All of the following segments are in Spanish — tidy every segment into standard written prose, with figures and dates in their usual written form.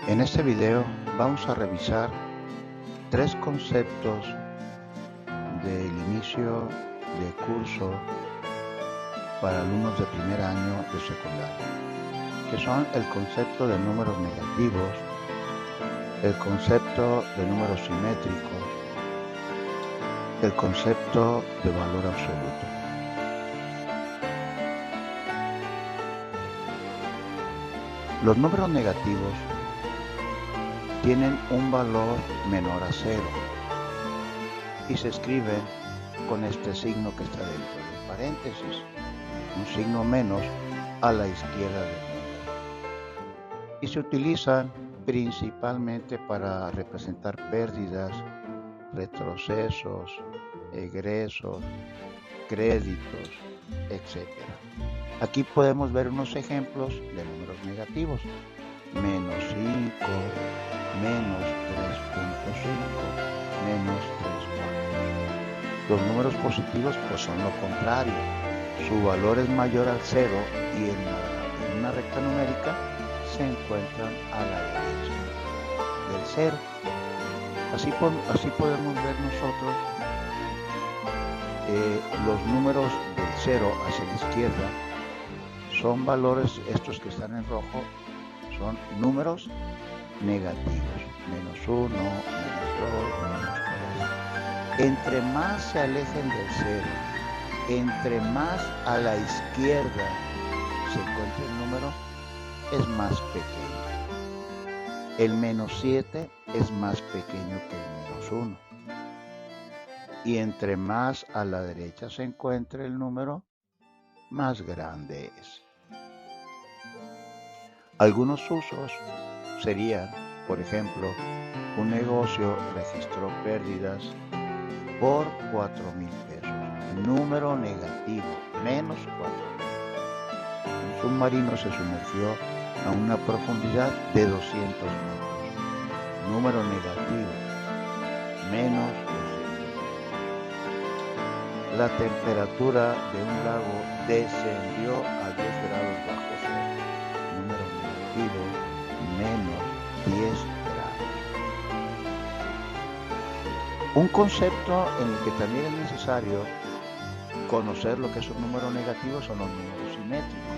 En este video vamos a revisar tres conceptos del inicio de curso para alumnos de primer año de secundaria, que son el concepto de números negativos, el concepto de números simétricos, el concepto de valor absoluto. Los números negativos tienen un valor menor a 0 y se escriben con este signo que está dentro del paréntesis, un signo menos a la izquierda del número, y se utilizan principalmente para representar pérdidas, retrocesos, egresos, créditos, etc. Aquí podemos ver unos ejemplos de números negativos: menos 5, menos 3.5, menos 3 cuartos. Los números positivos pues son lo contrario, su valor es mayor al 0 y en una recta numérica se encuentran a la derecha del 0. Así podemos ver nosotros los números del 0 hacia la izquierda son valores, estos que están en rojo son números negativos, menos 1, menos 2, menos 3. Entre más se alejen del 0, entre más a la izquierda se encuentra el número, es más pequeño. El menos 7 es más pequeño que el menos 1. Y entre más a la derecha se encuentre el número, más grande es. Algunos usos serían, por ejemplo, un negocio registró pérdidas por 4,000 pesos. Número negativo, menos 4,000. Un submarino se sumergió a una profundidad de 200 metros. Número negativo, menos 200. La temperatura de un lago descendió a 10 grados bajo cero. Número negativo, menos 10 grados. Un concepto en el que también es necesario conocer lo que es un número negativo son los números simétricos.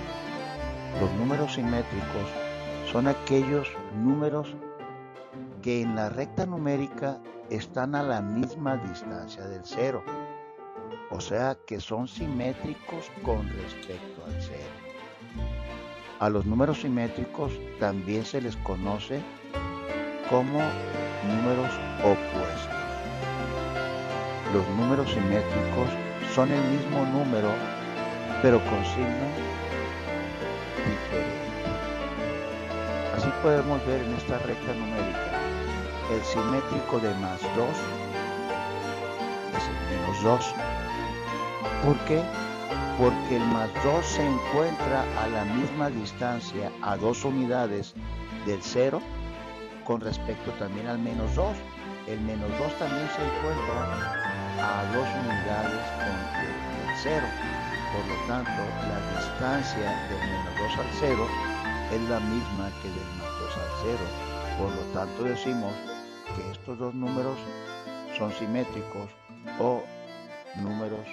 Los números simétricos son aquellos números que en la recta numérica están a la misma distancia del 0, o sea que son simétricos con respecto al 0. A los números simétricos también se les conoce como números opuestos. Los números simétricos son el mismo número, pero con signos diferentes. Así podemos ver en esta recta numérica el simétrico de más 2 es el menos 2. ¿Por qué? Porque el más 2 se encuentra a la misma distancia, a 2 unidades del 0, con respecto también al menos 2. El menos 2 también se encuentra a 2 unidades del 0. Por lo tanto, la distancia del menos 2 al 0 es la misma que del más 2 al 0. Por lo tanto, decimos que estos dos números son simétricos o números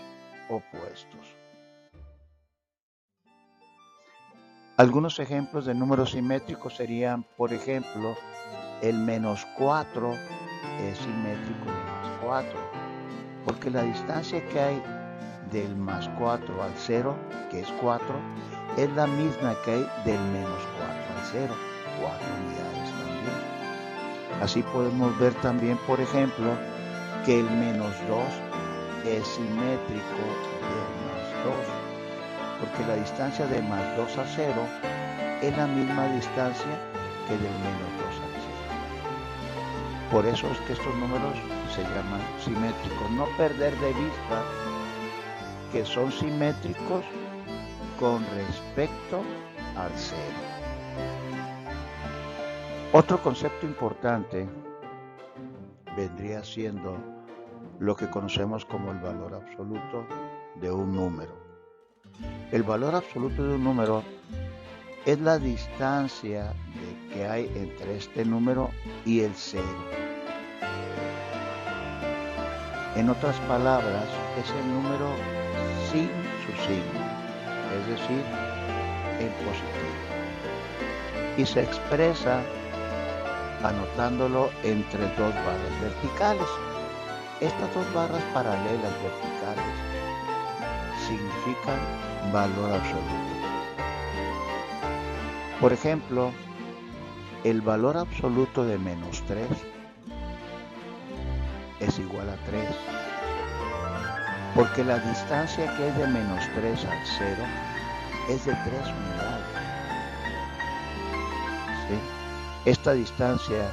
opuestos. Algunos ejemplos de números simétricos serían, por ejemplo, el menos 4 es simétrico del más 4, porque la distancia que hay del más 4 al 0, que es 4, es la misma que hay del menos 4 al 0, 4 unidades también. Así podemos ver también, por ejemplo, que el menos 2 es simétrico del más 2, porque la distancia de más 2 a 0 es la misma distancia que del menos 2 al 0. Por eso es que estos números se llaman simétricos. No perder de vista que son simétricos con respecto al 0. Otro concepto importante vendría siendo lo que conocemos como el valor absoluto de un número. El valor absoluto de un número es la distancia que hay entre este número y el 0. En otras palabras, es el número sin su signo, es decir, en positivo. Y se expresa anotándolo entre dos barras verticales. Estas dos barras paralelas verticales significan valor absoluto. Por ejemplo, el valor absoluto de menos 3 es igual a 3, porque la distancia que es de menos 3 al 0 es de 3 unidades. ¿Sí? Esta distancia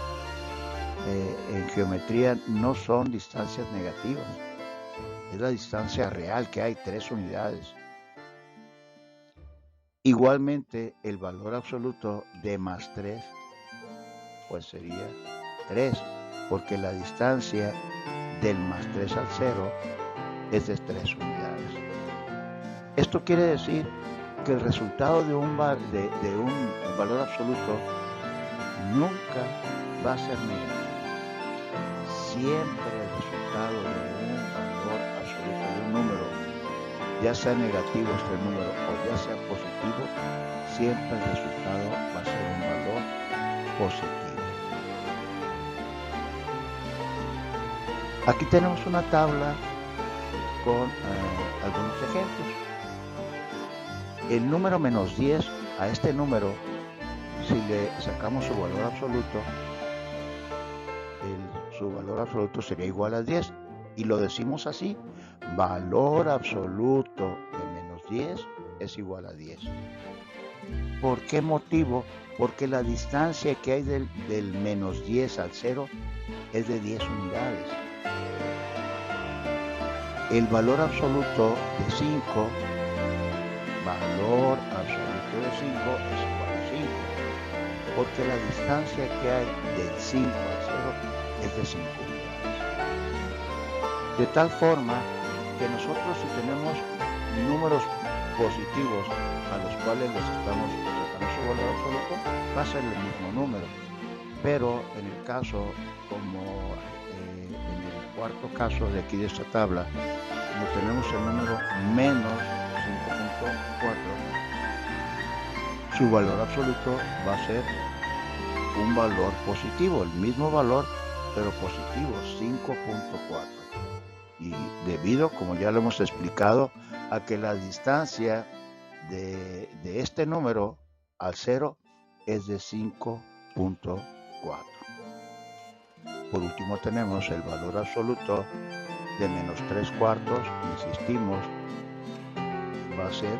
en geometría no son distancias negativas, es la distancia real que hay, 3 unidades. Igualmente, el valor absoluto de más 3 pues sería 3, porque la distancia del más 3 al 0 es de 3 unidades. Esto quiere decir que el resultado de un valor absoluto nunca va a ser negativo. Siempre el resultado de un valor absoluto de un número, ya sea negativo este número o ya sea positivo, siempre el resultado va a ser un valor positivo. Aquí tenemos una tabla con algunos ejemplos. El número menos 10, a este número, si le sacamos su valor absoluto, su valor absoluto sería igual a 10. Y lo decimos así: valor absoluto de menos 10 es igual a 10. ¿Por qué motivo? Porque la distancia que hay del menos 10 al 0 es de 10 unidades. El valor absoluto de 5, valor absoluto de 5 es igual a 5, porque la distancia que hay del 5 al 0 es de 5 unidades. De tal forma que nosotros, si tenemos números positivos a los cuales les estamos sacando su valor absoluto, va a ser el mismo número. Pero en el caso, como en el cuarto caso de aquí de esta tabla, como tenemos el número menos 5.4, su valor absoluto va a ser un valor positivo, el mismo valor, pero positivo, 5.4. Y debido, como ya lo hemos explicado, a que la distancia de este número al 0 es de 5.4. Por último tenemos el valor absoluto de menos 3/4, insistimos, va a ser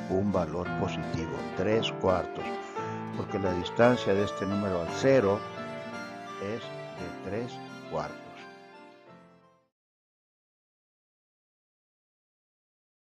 un valor positivo, 3/4, porque la distancia de este número al 0 es de 3/4.